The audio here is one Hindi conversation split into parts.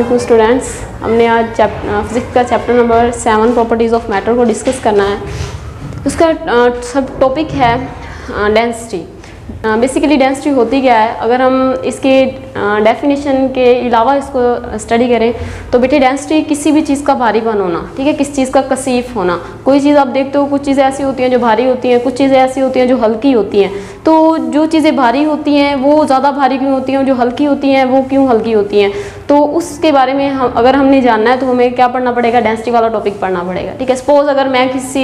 वालेकुम स्टूडेंट्स। हमने आज फिजिक्स का chapter number 7 properties of matter को डिस्कस करना है। उसका सब टॉपिक है डेंसिटी। बेसिकली डेंसिटी होती क्या है, अगर हम इसके डेफिनेशन के अलावा इसको स्टडी करें तो बेटे डेंसिटी किसी भी चीज़ का भारीपन होना, ठीक है, किसी चीज़ का कसीफ होना। कोई चीज़ आप देखते हो, कुछ चीज़ें ऐसी होती हैं जो भारी होती हैं, कुछ चीज़ें ऐसी होती हैं जो हल्की होती हैं। तो जो चीज़ें भारी होती हैं वो ज़्यादा भारी क्यों होती हैं, जो हल्की होती हैं वो क्यों हल्की होती हैं, तो उसके बारे में हम अगर हमने जानना है तो हमें क्या पढ़ना पड़ेगा, डेंसिटी वाला टॉपिक पढ़ना पड़ेगा। ठीक है, सपोज अगर मैं किसी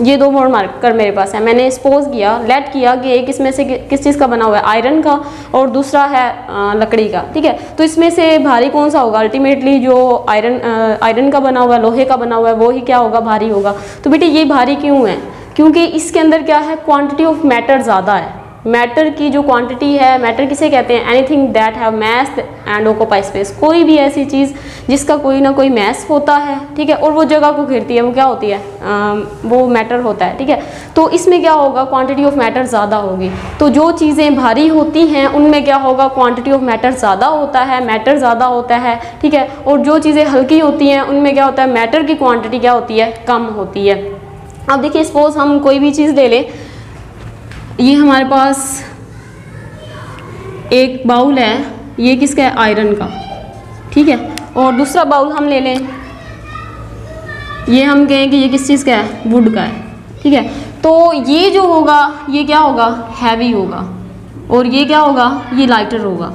ये दो बोर्ड मार्कर मेरे पास है, मैंने सपोज किया, लेट किया कि एक इसमें से किस चीज़ का बना हुआ है, आयरन का, और दूसरा है लकड़ी का। ठीक है, तो इसमें से भारी कौन सा होगा, अल्टीमेटली जो आयरन का बना हुआ है, लोहे का बना हुआ है, वो ही क्या होगा, भारी होगा। तो बेटे ये भारी क्यों है, क्योंकि इसके अंदर क्या है, क्वांटिटी ऑफ मैटर ज़्यादा है। मैटर की जो क्वांटिटी है, मैटर किसे कहते हैं, anything that have mass and occupy space. कोई भी ऐसी चीज़ जिसका कोई ना कोई मैस होता है, ठीक है, और वो जगह को घेरती है, वो क्या होती है, वो मैटर होता है। ठीक है, तो इसमें क्या होगा, क्वांटिटी ऑफ मैटर ज़्यादा होगी। तो जो चीज़ें भारी होती हैं उनमें क्या होगा, क्वांटिटी ऑफ मैटर ज़्यादा होता है, मैटर ज़्यादा होता है। ठीक है, और जो चीज़ें हल्की होती हैं उनमें क्या होता है, मैटर की क्वांटिटी क्या होती है, कम होती है। अब देखिए, सपोज हम कोई भी चीज़ ले लें, ये हमारे पास एक बाउल है, ये किसका है, आयरन का। ठीक है, और दूसरा बाउल हम ले लें, ये हम कहें कि ये किस चीज़ का है, वुड का है। ठीक है, तो ये जो होगा ये क्या होगा, हैवी होगा, और ये क्या होगा, ये लाइटर होगा।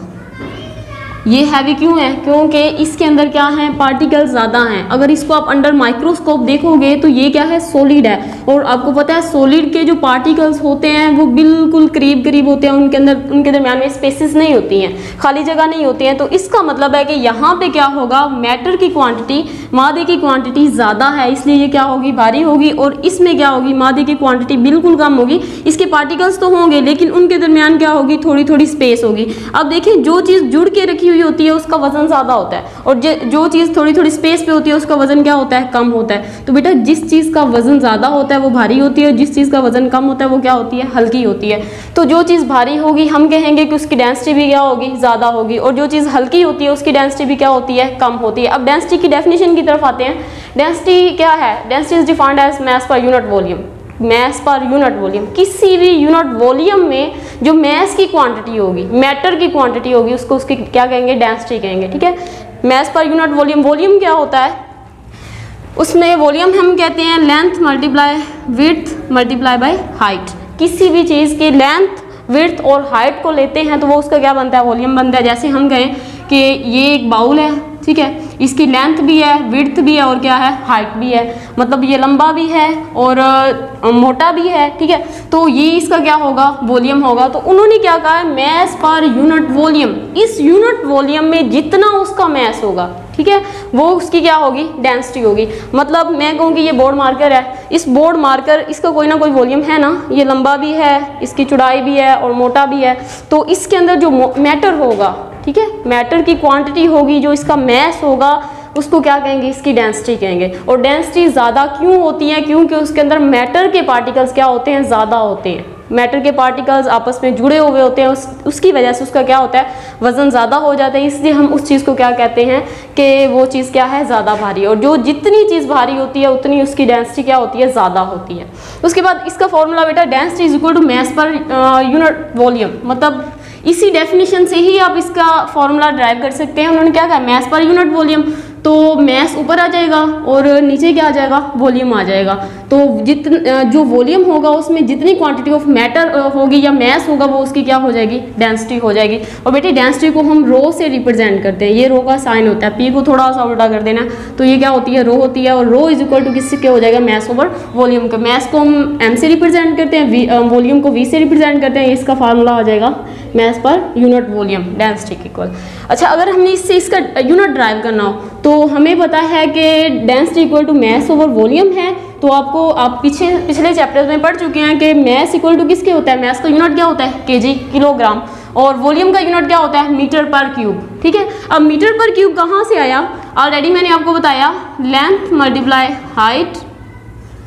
ये हैवी क्यों है, क्योंकि इसके अंदर क्या है, पार्टिकल्स ज़्यादा हैं। अगर इसको आप अंडर माइक्रोस्कोप देखोगे तो ये क्या है, सॉलिड है, और आपको पता है सॉलिड के जो पार्टिकल्स होते हैं वो बिल्कुल करीब करीब होते हैं, उनके दरम्यान में स्पेसेस नहीं होती हैं, खाली जगह नहीं होती हैं। तो इसका मतलब है कि यहाँ पे क्या होगा, मैटर की क्वांटिटी, मादे की क्वांटिटी ज़्यादा है, इसलिए ये क्या होगी, भारी होगी। और इसमें क्या होगी, मादे की क्वांटिटी बिल्कुल कम होगी। इसके पार्टिकल्स तो होंगे लेकिन उनके दरम्यान क्या होगी, थोड़ी थोड़ी स्पेस होगी। अब देखिए, जो चीज़ जुड़ के रखी होती है उसका वजन ज्यादा होता है, और जो चीज थोड़ी थोड़ी स्पेस पे होती है उसका वजन क्या होता है, कम होता है। तो बेटा जिस चीज का वजन ज्यादा होता है वो भारी होती है, और जिस चीज का वजन कम होता है वो क्या होती है, हल्की होती है। तो जो चीज भारी होगी हम कहेंगे कि उसकी डेंसिटी भी क्या होगी, ज्यादा होगी, और जो चीज हल्की होती है उसकी डेंसिटी भी क्या होती है, कम होती है। अब डेंसिटी की डेफिनेशन की तरफ आते हैं। डेंसिटी क्या है, density is defined as mass per unit volume. Mass per unit volume, किसी भी यूनिट वॉल्यूम में जो मैस की क्वांटिटी होगी, मैटर की क्वांटिटी होगी, उसको उसकी क्या कहेंगे, डेंसिटी कहेंगे। ठीक है, mess per unit volume, volume क्या होता है, उसमें वॉल्यूम हम कहते हैं length multiply width multiply by height. किसी भी चीज़ की लेंथ, विड्थ और हाइट को लेते हैं तो वो उसका क्या बनता है, वॉल्यूम बनता है। जैसे हम कहें कि ये एक बाउल है, ठीक है, इसकी लेंथ भी है, विड्थ भी है, और क्या है, हाइट भी है, मतलब ये लंबा भी है और मोटा भी है। ठीक है, तो ये इसका क्या होगा, वॉल्यूम होगा। तो उन्होंने क्या कहा है, मैस पर यूनिट वॉल्यूम। इस यूनिट वॉल्यूम में जितना उसका मैस होगा, ठीक है, वो उसकी क्या होगी, डेंसिटी होगी। मतलब मैं कहूँ कि ये बोर्ड मार्कर है, इस बोर्ड मार्कर, इसका कोई ना कोई वॉल्यूम है ना, ये लंबा भी है, इसकी चौड़ाई भी है और मोटा भी है। तो इसके अंदर जो मैटर होगा, ठीक है, मैटर की क्वांटिटी होगी, जो इसका मैस होगा उसको क्या कहेंगे, इसकी डेंसिटी कहेंगे। और डेंसिटी ज़्यादा क्यों होती है, क्योंकि उसके अंदर मैटर के पार्टिकल्स क्या होते हैं, ज़्यादा होते हैं। मैटर के पार्टिकल्स आपस में जुड़े हुए होते हैं, उसकी वजह से उसका क्या होता है, वजन ज़्यादा हो जाता है। इसलिए हम उस चीज़ को क्या कहते हैं कि वो चीज़ क्या है, ज़्यादा भारी। और जो जितनी चीज़ भारी होती है उतनी उसकी डेंसिटी क्या होती है, ज़्यादा होती है। उसके बाद इसका फॉर्मूला बेटा, density is equal to mass per unit volume. मतलब इसी डेफिनेशन से ही आप इसका फॉर्मूला ड्राइव कर सकते हैं। उन्होंने क्या कहा, मैस पर यूनिट वॉल्यूम, तो मैस ऊपर आ जाएगा और नीचे क्या आ जाएगा, वॉल्यूम आ जाएगा। तो जो वॉल्यूम होगा उसमें जितनी क्वांटिटी ऑफ मैटर होगी या मैस होगा वो उसकी क्या हो जाएगी, डेंसिटी हो जाएगी। और बेटे डेंसिटी को हम रो से रिप्रेजेंट करते हैं, ये रो का साइन होता है, पी को थोड़ा सा उल्टा कर देना, तो ये क्या होती है, रो होती है। और रो इज इक्वल टू किससे हो जाएगा, मैस ओवर वॉल्यूम का। मैस को हम एम से रिप्रेजेंट करते हैं, वॉल्यूम को वी से रिप्रेजेंट करते हैं। इसका फार्मूला आ जाएगा mass per unit volume, density के इक्वल। अच्छा, अगर हमने इससे इसका यूनिट ड्राइव करना हो तो हमें पता है कि density equal to mass over volume है। तो आप पिछले चैप्टर्स में पढ़ चुके हैं कि मैस इक्वल टू किसके होता है, मैस का यूनिट क्या होता है, केजी, किलोग्राम, और वॉल्यूम का यूनिट क्या होता है, मीटर पर क्यूब। ठीक है, अब मीटर पर क्यूब कहाँ से आया, ऑलरेडी मैंने आपको बताया, लेंथ मल्टीप्लाई हाइट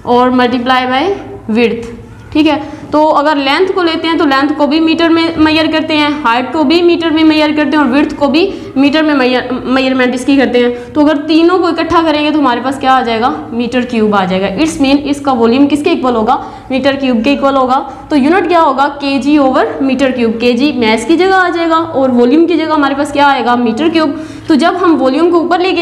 और मल्टीप्लाई बाय विड्थ। ठीक है, तो अगर लेंथ को लेते हैं तो लेंथ को भी मीटर में मेजर करते हैं, हाइट को भी मीटर में मेजर करते हैं और विड्थ को भी मीटर में मेजरमेंट इसकी करते हैं। तो अगर तीनों को इकट्ठा करेंगे तो हमारे पास क्या आ जाएगा, मीटर क्यूब आ जाएगा। इट्स मीन इसका वॉल्यूम किसके इक्वल होगा, मीटर क्यूब के इक्वल होगा। तो यूनिट क्या होगा, KG over metre cube. KG mass की जगह आ जाएगा और वॉल्यूम की जगह हमारे पास क्या आएगा, मीटर क्यूब। तो जब हम वॉल्यूम को ऊपर लेके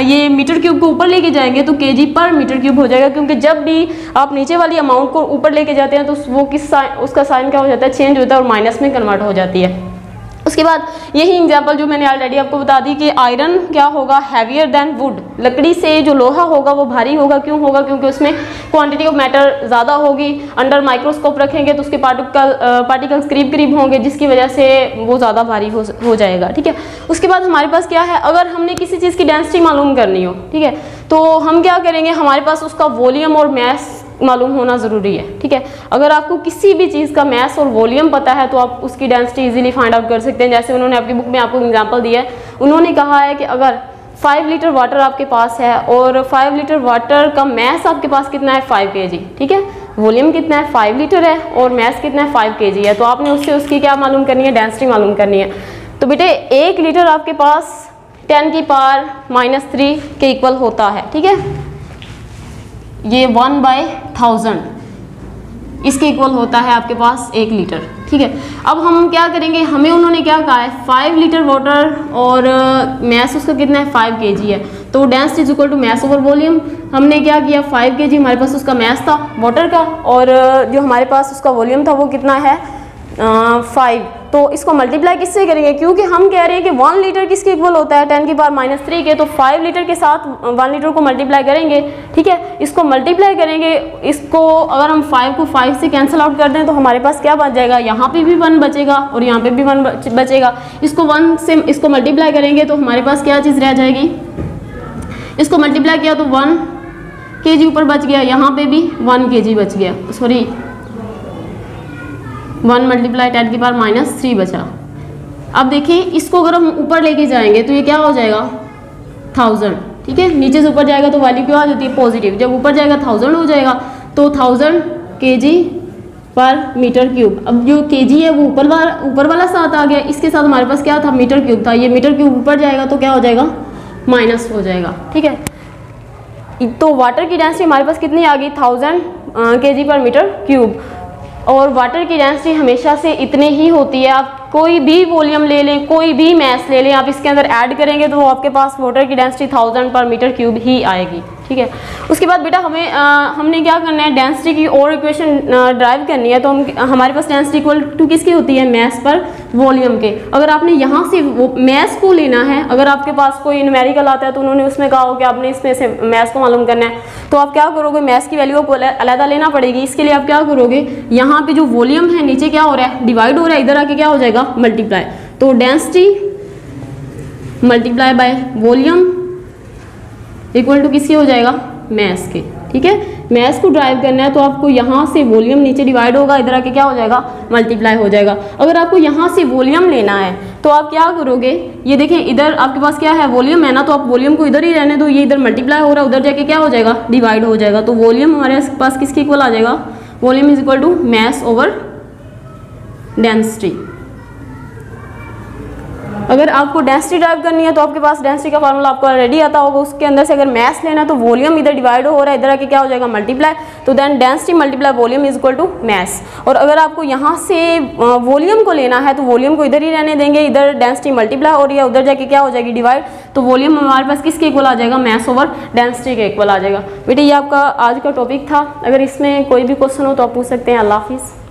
ये मीटर क्यूब को ऊपर लेके जाएंगे तो केजी पर मीटर क्यूब हो जाएगा, क्योंकि जब भी आप नीचे वाली अमाउंट को ऊपर लेके जाते हैं तो वो उसका साइन क्या हो जाता है, चेंज होता है और माइनस में कन्वर्ट हो जाती है। उसके बाद यही एग्जांपल जो मैंने ऑलरेडी आपको बता दी कि आयरन क्या होगा, हैवियर देन वुड। लकड़ी से जो लोहा होगा वो भारी होगा, क्यों होगा, क्योंकि उसमें क्वांटिटी ऑफ मैटर ज़्यादा होगी। अंडर माइक्रोस्कोप रखेंगे तो उसके पार्टिकल्स करीब करीब होंगे, जिसकी वजह से वो ज़्यादा भारी हो जाएगा। ठीक है, उसके बाद हमारे पास क्या है, अगर हमने किसी चीज़ की डेंसिटी मालूम करनी हो, ठीक है, तो हम क्या करेंगे, हमारे पास उसका वॉल्यूम और मैस मालूम होना ज़रूरी है। ठीक है, अगर आपको किसी भी चीज़ का मैस और वॉल्यूम पता है तो आप उसकी डेंसिटी इजीली फाइंड आउट कर सकते हैं। जैसे उन्होंने आपकी बुक में आपको एग्जांपल दिया है, उन्होंने कहा है कि अगर 5 लीटर वाटर आपके पास है और 5 लीटर वाटर का मैस आपके पास कितना है, 5 kg। ठीक है, वॉल्यूम कितना है, 5 लीटर है और मैस कितना है, 5 kg है। तो आपने उससे उसकी क्या मालूम करनी है, डेंसिटी मालूम करनी है। तो बेटे 1 लीटर आपके पास 10 की पावर -3 के इक्वल होता है। ठीक है, ये 1/1000 इसके इक्वल होता है आपके पास 1 लीटर। ठीक है, अब हम क्या करेंगे, हमें उन्होंने क्या कहा है, 5 लीटर वाटर और मैस उसका कितना है, 5 kg है। तो density is equal to mass over volume. हमने क्या किया, 5 kg हमारे पास उसका मैस था वाटर का, और जो हमारे पास उसका वॉल्यूम था वो कितना है, 5। तो इसको मल्टीप्लाई किससे करेंगे, क्योंकि हम कह रहे हैं कि 1 लीटर किसके इक्वल होता है, 10 की पावर -3 के। तो 5 लीटर के साथ 1 लीटर को मल्टीप्लाई करेंगे। ठीक है, इसको मल्टीप्लाई करेंगे, इसको अगर हम 5 को 5 से कैंसिल आउट कर दें तो हमारे पास क्या बच जाएगा, यहाँ पे भी 1 बचेगा और यहाँ पे भी 1 बचेगा। इसको 1 से इसको मल्टीप्लाई करेंगे तो हमारे पास क्या चीज़ रह जाएगी, इसको मल्टीप्लाई किया तो 1 kg ऊपर बच गया, यहाँ पे भी 1 kg बच गया, सॉरी 1 मल्टीप्लाई 10 की पावर -3 बचा। अब देखिए इसको अगर हम ऊपर लेके जाएंगे तो ये क्या हो जाएगा, 1000। ठीक है, नीचे से ऊपर जाएगा तो वैल्यू क्या आ जाती है, पॉजिटिव। जब ऊपर जाएगा 1000 हो जाएगा, तो 1000 kg पर मीटर क्यूब। अब जो kg है वो ऊपर वाला साथ आ गया, इसके साथ हमारे पास क्या था, मीटर क्यूब था। ये मीटर क्यूब ऊपर जाएगा तो क्या हो जाएगा, माइनस हो जाएगा। ठीक है, तो वाटर की डेंसिटी हमारे पास कितनी आ गई, 1000 kg पर मीटर क्यूब। और वाटर की डेंसिटी हमेशा से इतने ही होती है। आप कोई भी वॉल्यूम ले लें, कोई भी मैस ले लें, आप इसके अंदर ऐड करेंगे तो वो आपके पास वाटर की डेंसिटी 1000 पर मीटर क्यूब ही आएगी। ठीक है, उसके बाद बेटा हमने क्या करना है, डेंसिटी की और इक्वेशन ड्राइव करनी है। तो हमारे पास डेंसिटी इक्वल टू किसकी होती है, मैस पर वॉल्यूम के। अगर आपने यहाँ से मैस को लेना है, अगर आपके पास कोई न्यूमेरिकल आता है तो उन्होंने उसमें कहा हो कि आपने इसमें से मैस को मालूम करना है, तो आप क्या करोगे, मैस की वैल्यू को अलग लेना पड़ेगी। इसके लिए आप क्या करोगे, यहाँ पे जो वॉल्यूम है नीचे क्या हो रहा है, डिवाइड हो रहा है, इधर आके क्या हो जाएगा, मल्टीप्लाई। तो density multiply by volume equal to किसकी हो जाएगा, मैस के। ठीक है, मैस को ड्राइव करना है तो आपको यहाँ से वॉल्यूम नीचे डिवाइड होगा, इधर आके क्या हो जाएगा, मल्टीप्लाई हो जाएगा। अगर आपको यहाँ से वॉल्यूम लेना है तो आप क्या करोगे, ये देखें इधर आपके पास क्या है, वॉल्यूम है ना, तो आप वॉल्यूम को इधर ही रहने दो, ये इधर मल्टीप्लाई हो रहा है, उधर जाके क्या हो जाएगा, डिवाइड हो जाएगा। तो वॉल्यूम हमारे पास किसके इक्वल आ जाएगा, volume is equal to mass over density. अगर आपको डेंसिटी ड्राइव करनी है तो आपके पास डेंसिटी का फार्मूला आपको ऑलरेडी आता होगा, उसके अंदर से अगर मैस लेना है तो वॉल्यूम इधर डिवाइड हो रहा है, इधर आके क्या हो जाएगा, मल्टीप्लाई। तो then density multiply volume is equal to mass. और अगर आपको यहाँ से वॉल्यूम को लेना है तो वॉल्यूम को इधर ही रहने देंगे, इधर डेंसिटी मल्टीप्लाई हो रही है, उधर जाके क्या हो जाएगी, डिवाइड। तो वॉल्यूम हमारे पास किसके इक्वल आ जाएगा, मैस ओवर डेंसिटी के इक्वल आ जाएगा। बेटे ये आपका आज का टॉपिक था, अगर इसमें कोई भी क्वेश्चन हो तो आप पूछ सकते हैं। अल्लाह हाफिज़।